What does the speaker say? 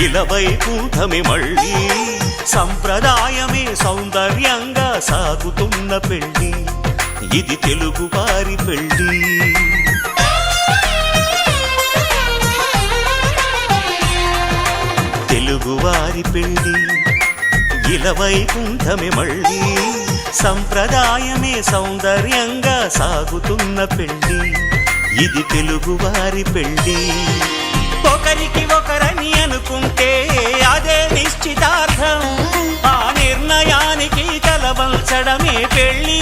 ఇలవైకుంఠమే మళ్ళీ సంప్రదాయమే సౌందర్యంగా సాగుతున్న పెళ్ళి, ఇది తెలుగు వారి పెళ్ళి. తెలుగువారి పెళ్ళి ఇలవైకుంఠమే మళ్ళీ సంప్రదాయమే సౌందర్యంగా సాగుతున్న పెళ్ళి, ఇది తెలుగువారి పెళ్ళి. ఒకరికి ఒకరని అనుకుంటే అదే నిశ్చితార్థం, ఆ నిర్ణయానికి తలవంచడమే పెళ్ళి.